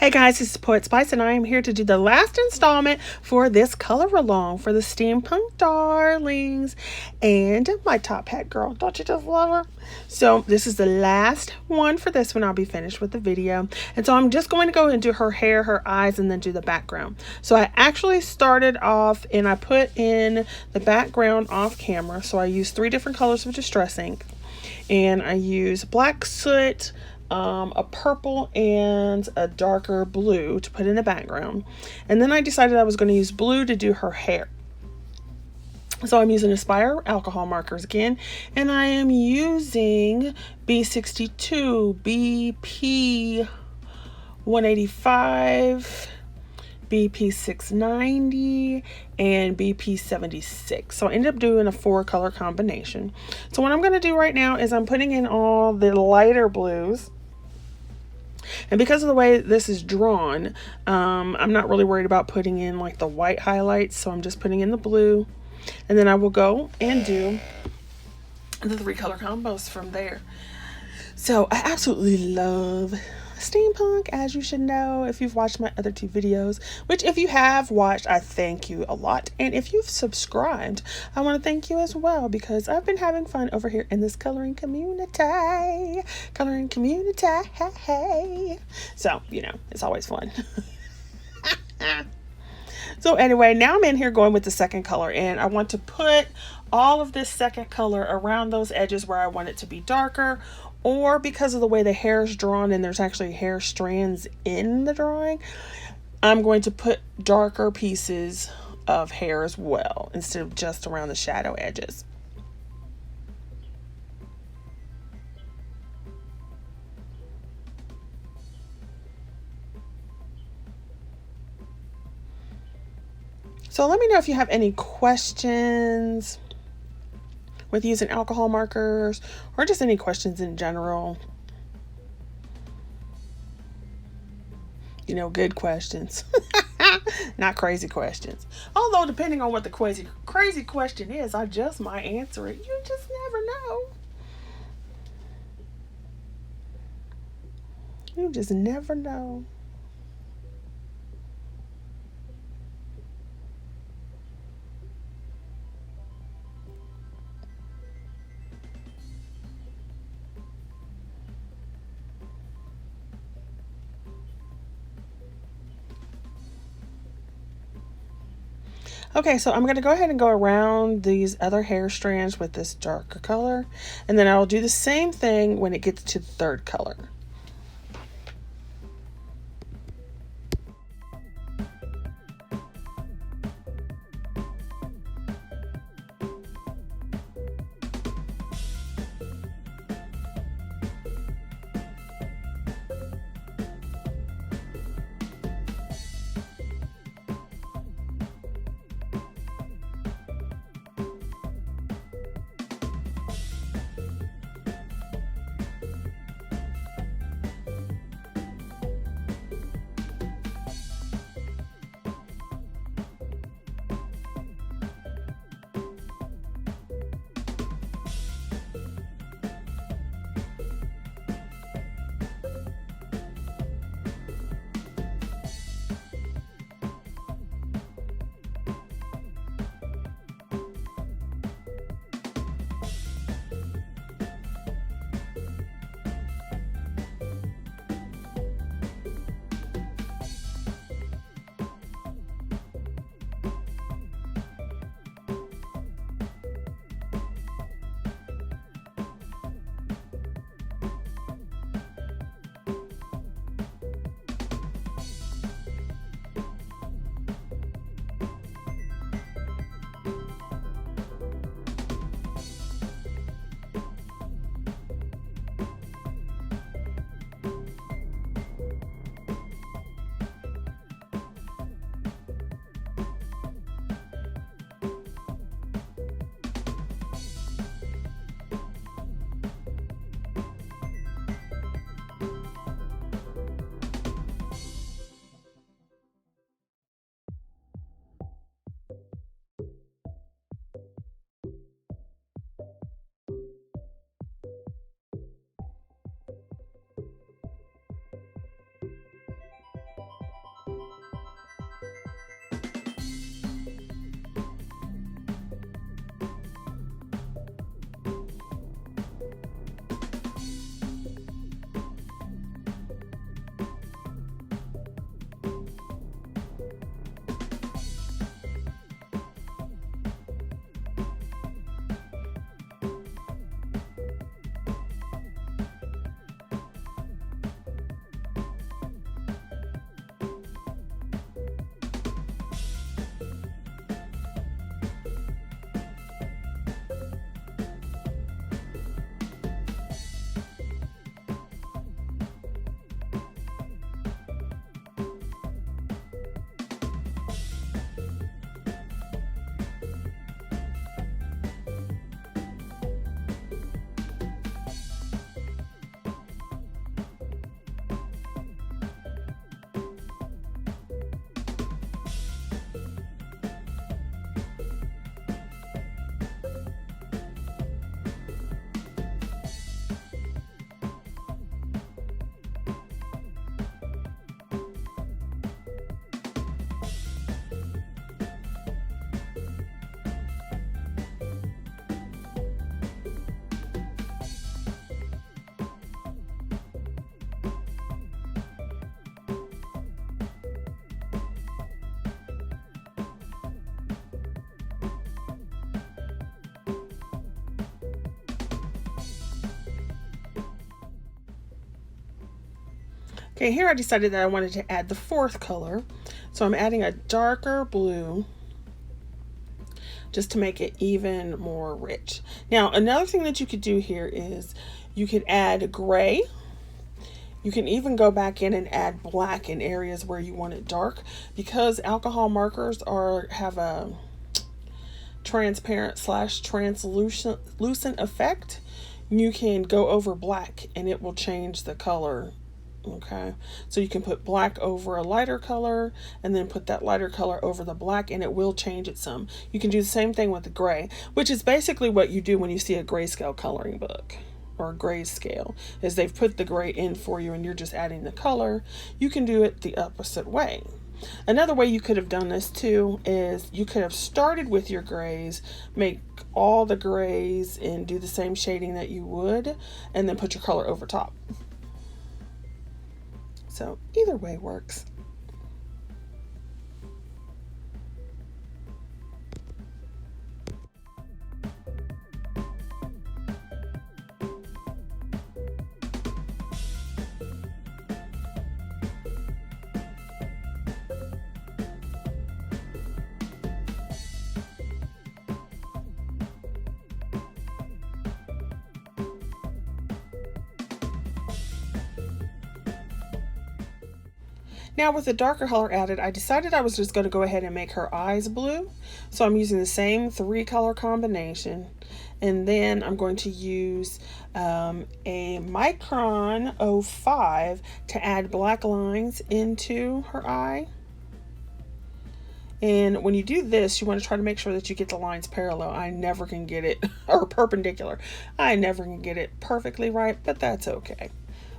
Hey guys, this is Poet Spice and I am here to do the last installment for this color along for the Steampunk darlings and my top hat girl. Don't you just love her? So this is the last one for this one. I'll be finished with the video. And so I'm just going to go and do her hair, her eyes, and then do the background. So I actually started off and I put in the background off camera. So I used 3 different colors of Distress ink. And I use black soot, a purple, and a darker blue to put in the background. And then I decided I was going to use blue to do her hair. So I'm using Aspire alcohol markers again, and I am using B62, BP 185, BP 690, and BP 76. So I ended up doing a 4-color combination. So what I'm going to do right now is I'm putting in all the lighter blues. And because of the way this is drawn, I'm not really worried about putting in like the white highlights. So I'm just putting in the blue. And then I will go and do the 3-color combos from there. So I absolutely love steampunk, as you should know if you've watched my other 2 videos, which if you have watched, I thank you a lot. And if you've subscribed, I want to thank you as well, because I've been having fun over here in this coloring community. So, you know, it's always fun. So anyway, now I'm in here going with the 2nd color, and I want to put all of this 2nd color around those edges where I want it to be darker, or because of the way the hair is drawn and there's actually hair strands in the drawing, I'm going to put darker pieces of hair as well instead of just around the shadow edges. So let me know if you have any questions with using alcohol markers, or just any questions in general. You know, good questions. Not crazy questions. Although depending on what the crazy question is, I just might answer it. You just never know. You just never know. Okay, so I'm going to go ahead and go around these other hair strands with this darker color, and then I'll do the same thing when it gets to the 3rd color. Okay, here I decided that I wanted to add the fourth color. So I'm adding a darker blue just to make it even more rich. Now, another thing that you could do here is you could add gray. You can even go back in and add black in areas where you want it dark, because alcohol markers have a transparent / translucent effect. You can go over black and it will change the color. Okay, so you can put black over a lighter color and then put that lighter color over the black and it will change it some. You can do the same thing with the gray, which is basically what you do when you see a grayscale coloring book or grayscale, is they've put the gray in for you and you're just adding the color. You can do it the opposite way. Another way you could have done this too is you could have started with your grays, make all the grays and do the same shading that you would, and then put your color over top. So either way works. Now with the darker color added, I decided I was just going to go ahead and make her eyes blue. So I'm using the same 3-color combination. And then I'm going to use a Micron 05 to add black lines into her eye. And when you do this, you want to try to make sure that you get the lines parallel. I never can get it, or perpendicular. I never can get it perfectly right, but that's okay.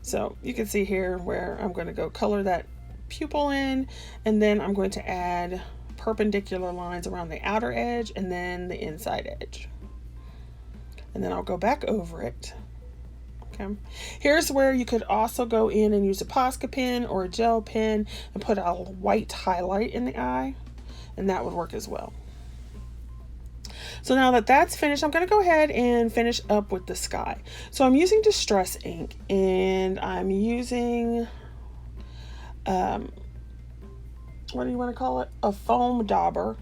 So you can see here where I'm going to go color that pupil in, and then I'm going to add perpendicular lines around the outer edge and then the inside edge. And then I'll go back over it. Okay. Here's where you could also go in and use a Posca pen or a gel pen and put a white highlight in the eye, and that would work as well. So now that that's finished, I'm going to go ahead and finish up with the sky. So I'm using Distress ink, and I'm using what do you want to call it? A foam dauber,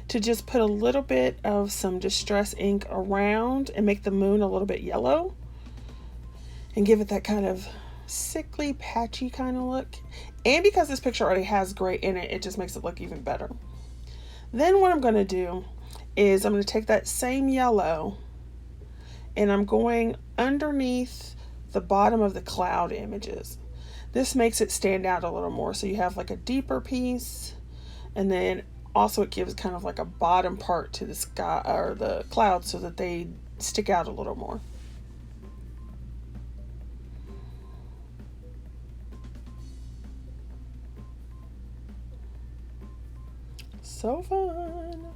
to just put a little bit of some Distress ink around and make the moon a little bit yellow and give it that kind of sickly, patchy kind of look. And because this picture already has gray in it, it just makes it look even better. Then what I'm going to do is I'm going to take that same yellow and I'm going underneath the bottom of the cloud images. This makes it stand out a little more, so you have like a deeper piece, and then also it gives kind of like a bottom part to the sky or the clouds so that they stick out a little more. So fun.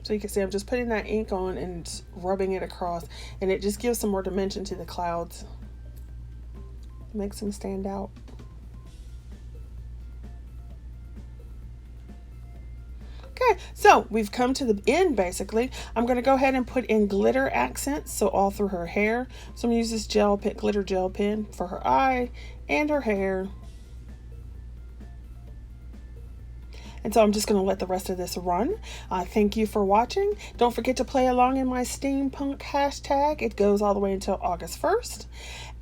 So you can see I'm just putting that ink on and rubbing it across, and it just gives some more dimension to the clouds. Makes them stand out. Okay, so we've come to the end basically. I'm going to go ahead and put in glitter accents, so all through her hair. So I'm going to use this glitter gel pen for her eye and her hair. And so I'm just going to let the rest of this run. Thank you for watching. Don't forget to play along in my steampunk hashtag. It goes all the way until August 1st.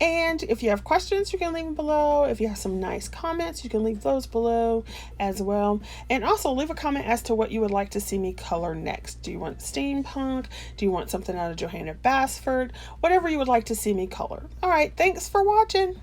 And if you have questions, you can leave them below. If you have some nice comments, you can leave those below as well. And also leave a comment as to what you would like to see me color next. Do you want steampunk? Do you want something out of Johanna Basford? Whatever you would like to see me color. All right, thanks for watching.